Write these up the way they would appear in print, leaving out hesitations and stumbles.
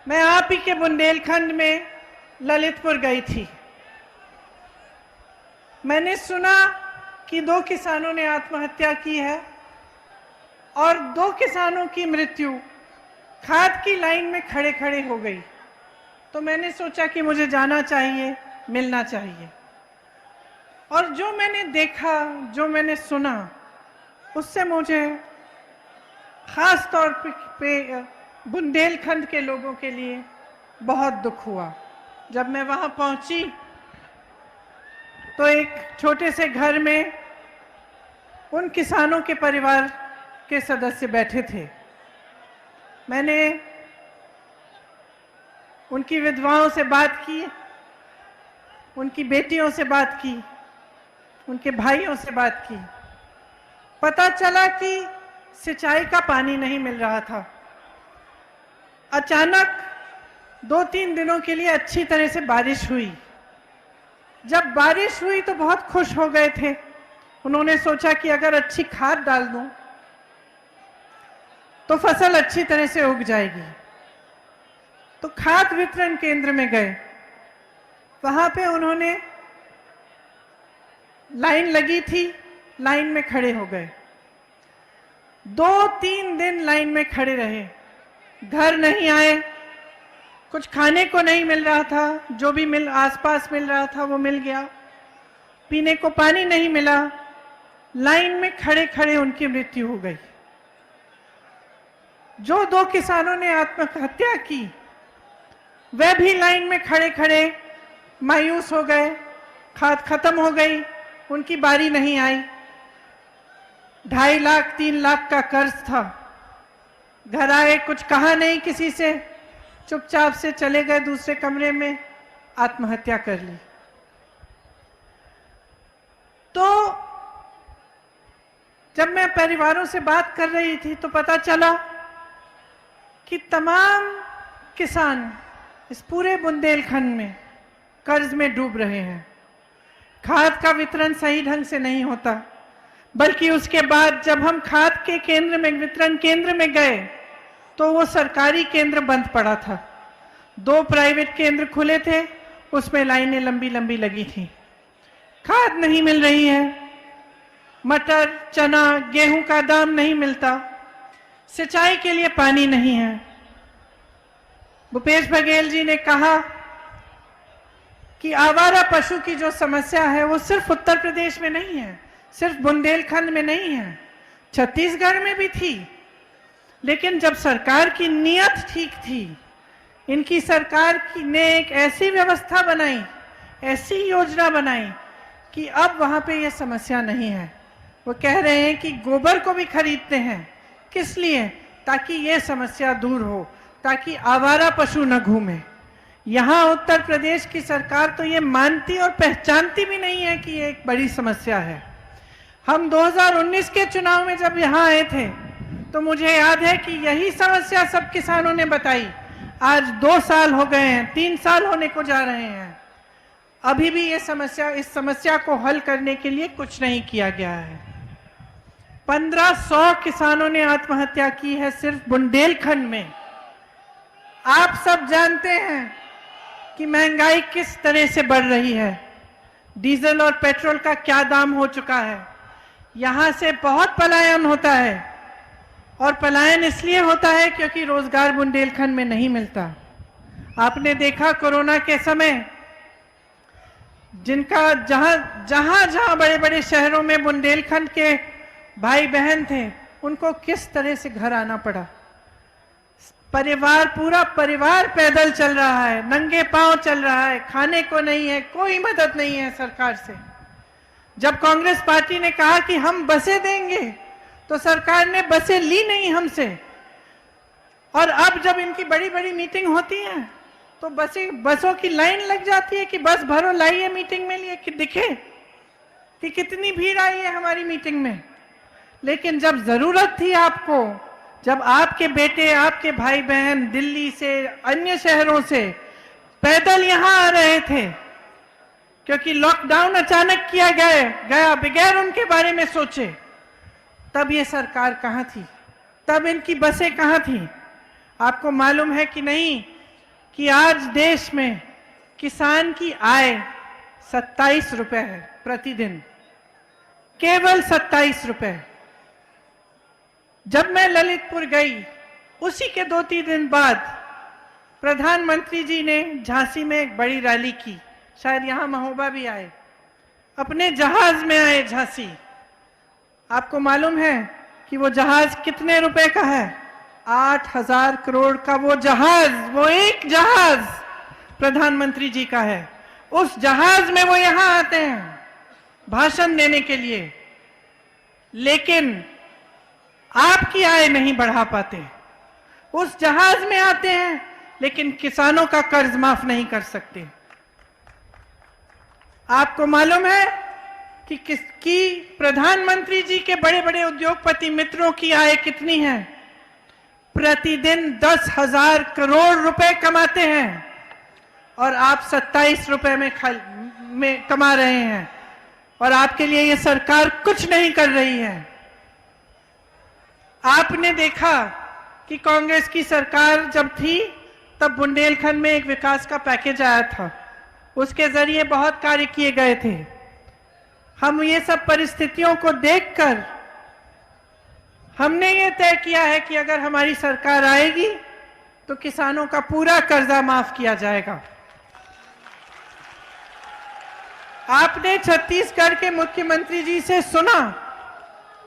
मैं आप ही के बुंदेलखंड में ललितपुर गई थी। मैंने सुना कि 2 किसानों ने आत्महत्या की है और 2 किसानों की मृत्यु खाद की लाइन में खड़े खड़े हो गई। तो मैंने सोचा कि मुझे जाना चाहिए, मिलना चाहिए। और जो मैंने देखा, जो मैंने सुना, उससे मुझे खास तौर पे बुंदेलखंड के लोगों के लिए बहुत दुख हुआ। जब मैं वहां पहुंची तो एक छोटे से घर में उन किसानों के परिवार के सदस्य बैठे थे। मैंने उनकी विधवाओं से बात की, उनकी बेटियों से बात की, उनके भाइयों से बात की। पता चला कि सिंचाई का पानी नहीं मिल रहा था। अचानक 2-3 दिनों के लिए अच्छी तरह से बारिश हुई। जब बारिश हुई तो बहुत खुश हो गए थे। उन्होंने सोचा कि अगर अच्छी खाद डाल दूं तो फसल अच्छी तरह से उग जाएगी। तो खाद वितरण केंद्र में गए। वहां पे उन्होंने लाइन लगी थी, लाइन में खड़े हो गए। 2-3 दिन लाइन में खड़े रहे। घर नहीं आए, कुछ खाने को नहीं मिल रहा था, जो भी आसपास मिल रहा था वो मिल गया। पीने को पानी नहीं मिला। लाइन में खड़े खड़े उनकी मृत्यु हो गई। जो 2 किसानों ने आत्महत्या की वह भी लाइन में खड़े खड़े मायूस हो गए। खाद खत्म हो गई, उनकी बारी नहीं आई। 2.5 लाख 3 लाख का कर्ज था। घर आए, कुछ कहा नहीं किसी से, चुपचाप से चले गए दूसरे कमरे में, आत्महत्या कर ली। तो जब मैं परिवारों से बात कर रही थी तो पता चला कि तमाम किसान इस पूरे बुंदेलखंड में कर्ज में डूब रहे हैं। खाद का वितरण सही ढंग से नहीं होता, बल्कि उसके बाद जब हम खाद के केंद्र में, वितरण केंद्र में गए तो वो सरकारी केंद्र बंद पड़ा था। 2 प्राइवेट केंद्र खुले थे, उसमें लाइनें लंबी लंबी लगी थी। खाद नहीं मिल रही है, मटर, चना, गेहूं का दाम नहीं मिलता, सिंचाई के लिए पानी नहीं है। भूपेश बघेल जी ने कहा कि आवारा पशु की जो समस्या है वो सिर्फ उत्तर प्रदेश में नहीं है, सिर्फ बुंदेलखंड में नहीं है, छत्तीसगढ़ में भी थी। लेकिन जब सरकार की नीयत ठीक थी, इनकी सरकार ने एक ऐसी व्यवस्था बनाई, ऐसी योजना बनाई कि अब वहां पे ये समस्या नहीं है। वो कह रहे हैं कि गोबर को भी खरीदते हैं। किस लिए? ताकि ये समस्या दूर हो, ताकि आवारा पशु न घूमे। यहाँ उत्तर प्रदेश की सरकार तो ये मानती और पहचानती भी नहीं है कि ये एक बड़ी समस्या है। हम 2019 के चुनाव में जब यहाँ आए थे तो मुझे याद है कि यही समस्या सब किसानों ने बताई। आज 2 साल हो गए हैं, 3 साल होने को जा रहे हैं, अभी भी ये समस्या, इस समस्या को हल करने के लिए कुछ नहीं किया गया है। 1500 किसानों ने आत्महत्या की है सिर्फ बुंदेलखंड में। आप सब जानते हैं कि महंगाई किस तरह से बढ़ रही है, डीजल और पेट्रोल का क्या दाम हो चुका है। यहां से बहुत पलायन होता है, और पलायन इसलिए होता है क्योंकि रोजगार बुंदेलखंड में नहीं मिलता। आपने देखा कोरोना के समय जिनका जहां बड़े बड़े शहरों में बुंदेलखंड के भाई बहन थे, उनको किस तरह से घर आना पड़ा। पूरा परिवार पैदल चल रहा है, नंगे पांव चल रहा है, खाने को नहीं है, कोई मदद नहीं है सरकार से। जब कांग्रेस पार्टी ने कहा कि हम बसें देंगे तो सरकार ने बसें ली नहीं हमसे। और अब जब इनकी बड़ी बड़ी मीटिंग होती है तो बसों की लाइन लग जाती है कि बस भरो, लाइए मीटिंग में लिए कि दिखे कि कितनी भीड़ आई है हमारी मीटिंग में। लेकिन जब जरूरत थी आपको, जब आपके बेटे, आपके भाई बहन दिल्ली से, अन्य शहरों से पैदल यहां आ रहे थे क्योंकि लॉकडाउन अचानक किया गया बगैर उनके बारे में सोचे, तब ये सरकार कहां थी? तब इनकी बसें कहां थी? आपको मालूम है कि नहीं कि आज देश में किसान की आय 27 रुपए है प्रतिदिन, केवल 27 रुपए। जब मैं ललितपुर गई, उसी के 2-3 दिन बाद प्रधानमंत्री जी ने झांसी में एक बड़ी रैली की, शायद यहां महोबा भी आए, अपने जहाज में आए झांसी। आपको मालूम है कि वो जहाज कितने रुपए का है? 8,000 करोड़ का वो जहाज, वो एक जहाज प्रधानमंत्री जी का है। उस जहाज में वो यहां आते हैं भाषण देने के लिए, लेकिन आपकी आय नहीं बढ़ा पाते। उस जहाज में आते हैं लेकिन किसानों का कर्ज माफ नहीं कर सकते। आपको मालूम है कि प्रधानमंत्री जी के बड़े बड़े उद्योगपति मित्रों की आय कितनी है? प्रतिदिन 10,000 करोड़ रुपए कमाते हैं और आप 27 रुपए में कमा रहे हैं, और आपके लिए ये सरकार कुछ नहीं कर रही है। आपने देखा कि कांग्रेस की सरकार जब थी तब बुंदेलखंड में एक विकास का पैकेज आया था, उसके जरिए बहुत कार्य किए गए थे। हम ये सब परिस्थितियों को देखकर हमने ये तय किया है कि अगर हमारी सरकार आएगी तो किसानों का पूरा कर्जा माफ किया जाएगा। आपने छत्तीसगढ़ के मुख्यमंत्री जी से सुना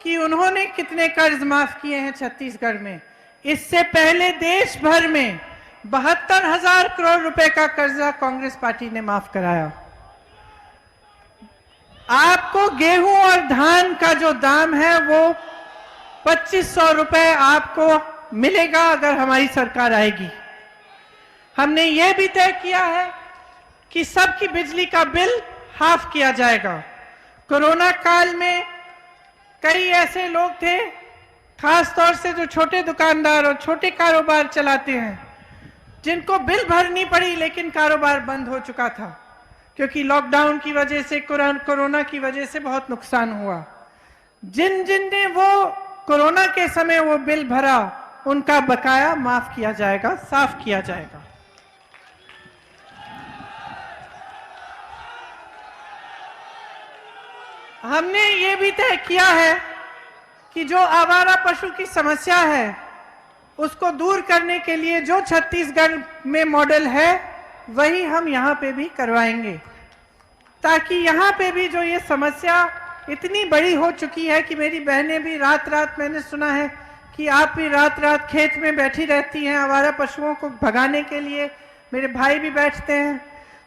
कि उन्होंने कितने कर्ज माफ किए हैं छत्तीसगढ़ में। इससे पहले देश भर में 72,000 करोड़ रुपए का कर्जा कांग्रेस पार्टी ने माफ कराया। आपको गेहूं और धान का जो दाम है वो 2,500 रुपए आपको मिलेगा अगर हमारी सरकार आएगी। हमने ये भी तय किया है कि सबकी बिजली का बिल हाफ किया जाएगा। कोरोना काल में कई ऐसे लोग थे, खास तौर से जो छोटे दुकानदार और छोटे कारोबार चलाते हैं, जिनको बिल भरनी पड़ी लेकिन कारोबार बंद हो चुका था क्योंकि लॉकडाउन की वजह से, कोरोना की वजह से बहुत नुकसान हुआ। जिन ने वो कोरोना के समय वो बिल भरा, उनका बकाया माफ किया जाएगा, साफ किया जाएगा। हमने ये भी तय किया है कि जो आवारा पशु की समस्या है उसको दूर करने के लिए जो छत्तीसगढ़ में मॉडल है वही हम यहाँ पे भी करवाएंगे, ताकि यहाँ पे भी जो ये समस्या इतनी बड़ी हो चुकी है कि मेरी बहनें भी रात रात, मैंने सुना है कि आप भी रात रात खेत में बैठी रहती हैं आवारा पशुओं को भगाने के लिए, मेरे भाई भी बैठते हैं,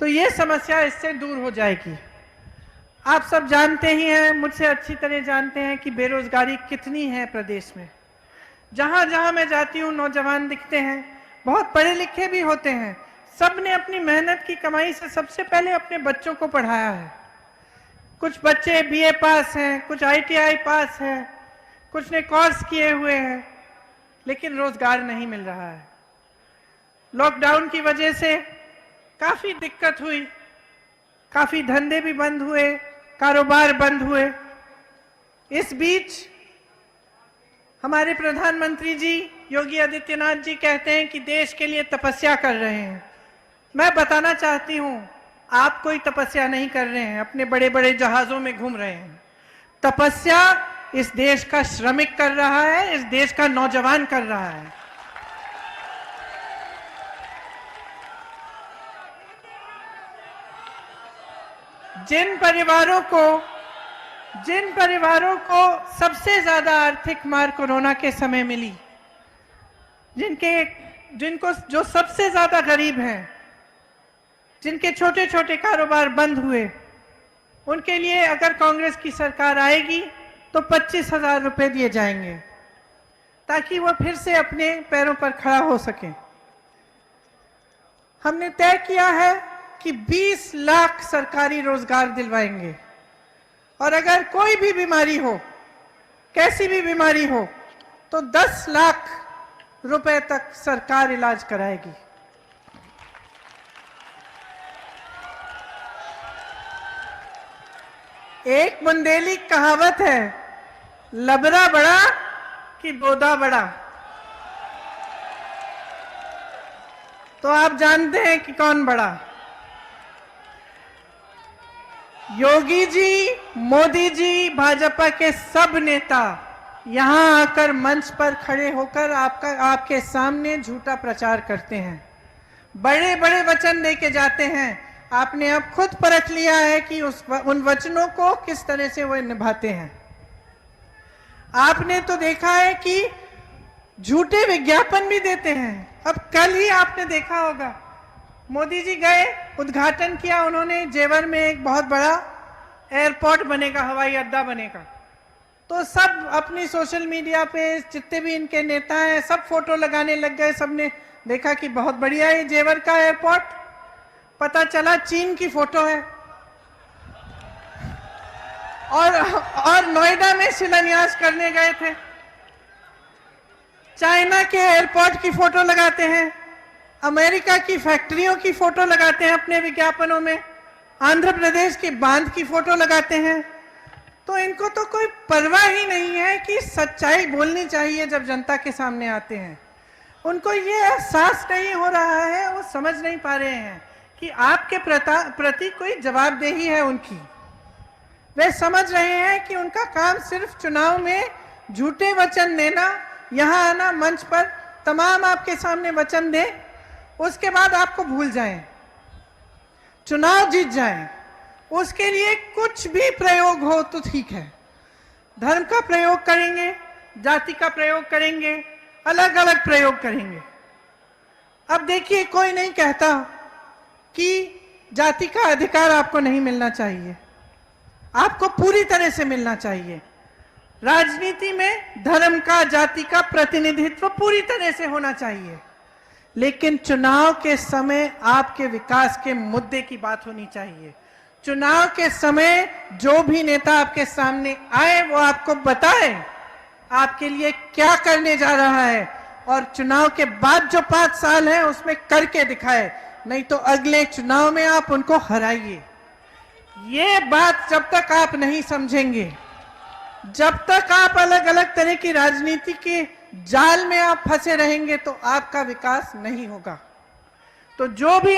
तो ये समस्या इससे दूर हो जाएगी। आप सब जानते ही हैं, मुझसे अच्छी तरह जानते हैं कि बेरोजगारी कितनी है प्रदेश में। जहां जहां मैं जाती हूं नौजवान दिखते हैं, बहुत पढ़े लिखे भी होते हैं, सब ने अपनी मेहनत की कमाई से सबसे पहले अपने बच्चों को पढ़ाया है। कुछ बच्चे बीए पास हैं, कुछ आईटीआई पास हैं, कुछ ने कोर्स किए हुए हैं, लेकिन रोजगार नहीं मिल रहा है। लॉकडाउन की वजह से काफी दिक्कत हुई, काफी धंधे भी बंद हुए, कारोबार बंद हुए। इस बीच हमारे प्रधानमंत्री जी योगी आदित्यनाथ जी कहते हैं कि देश के लिए तपस्या कर रहे हैं। मैं बताना चाहती हूं, आप कोई तपस्या नहीं कर रहे हैं, अपने बड़े बड़े जहाजों में घूम रहे हैं। तपस्या इस देश का श्रमिक कर रहा है, इस देश का नौजवान कर रहा है। जिन परिवारों को सबसे ज्यादा आर्थिक मार कोरोना के समय मिली, जिनको जो सबसे ज्यादा गरीब हैं, जिनके छोटे छोटे कारोबार बंद हुए, उनके लिए अगर कांग्रेस की सरकार आएगी तो 25,000 रुपए दिए जाएंगे ताकि वो फिर से अपने पैरों पर खड़ा हो सके। हमने तय किया है कि 20 लाख सरकारी रोजगार दिलवाएंगे, और अगर कोई भी बीमारी हो, कैसी भी बीमारी हो, तो 10 लाख रुपए तक सरकार इलाज कराएगी। एक बुंदेली कहावत है, लबरा बड़ा कि बोदा बड़ा। तो आप जानते हैं कि कौन बड़ा। योगी जी, मोदी जी, भाजपा के सब नेता यहां आकर मंच पर खड़े होकर आपके सामने झूठा प्रचार करते हैं, बड़े बड़े वचन देके जाते हैं। आपने अब खुद परख लिया है कि उन वचनों को किस तरह से वो निभाते हैं। आपने तो देखा है कि झूठे विज्ञापन भी देते हैं। अब कल ही आपने देखा होगा, मोदी जी गए, उद्घाटन किया उन्होंने, जेवर में एक बहुत बड़ा एयरपोर्ट बनेगा, हवाई अड्डा बनेगा। तो सब अपनी सोशल मीडिया पे जितने भी इनके नेता हैं सब फोटो लगाने लग गए। सबने देखा कि बहुत बढ़िया है जेवर का एयरपोर्ट। पता चला चीन की फोटो है और नोएडा में शिलान्यास करने गए थे। चाइना के एयरपोर्ट की फोटो लगाते हैं, अमेरिका की फैक्ट्रियों की फोटो लगाते हैं अपने विज्ञापनों में, आंध्र प्रदेश की बांध की फोटो लगाते हैं। तो इनको तो कोई परवाह ही नहीं है कि सच्चाई बोलनी चाहिए जब जनता के सामने आते हैं। उनको ये एहसास नहीं हो रहा है, वो समझ नहीं पा रहे हैं कि आपके प्रति कोई जवाबदेही है उनकी। वे समझ रहे हैं कि उनका काम सिर्फ चुनाव में झूठे वचन देना, यहां आना, मंच पर तमाम आपके सामने वचन दें, उसके बाद आपको भूल जाएं, चुनाव जीत जाएं। उसके लिए कुछ भी प्रयोग हो तो ठीक है, धर्म का प्रयोग करेंगे, जाति का प्रयोग करेंगे, अलग अलग प्रयोग करेंगे। अब देखिए, कोई नहीं कहता कि जाति का अधिकार आपको नहीं मिलना चाहिए, आपको पूरी तरह से मिलना चाहिए। राजनीति में धर्म का, जाति का प्रतिनिधित्व पूरी तरह से होना चाहिए, लेकिन चुनाव के समय आपके विकास के मुद्दे की बात होनी चाहिए। चुनाव के समय जो भी नेता आपके सामने आए वो आपको बताए आपके लिए क्या करने जा रहा है, और चुनाव के बाद जो 5 साल है उसमें करके दिखाए, नहीं तो अगले चुनाव में आप उनको हराइए। ये बात जब तक आप नहीं समझेंगे, जब तक आप अलग अलग तरह की राजनीति के जाल में आप फंसे रहेंगे, तो आपका विकास नहीं होगा। तो जो भी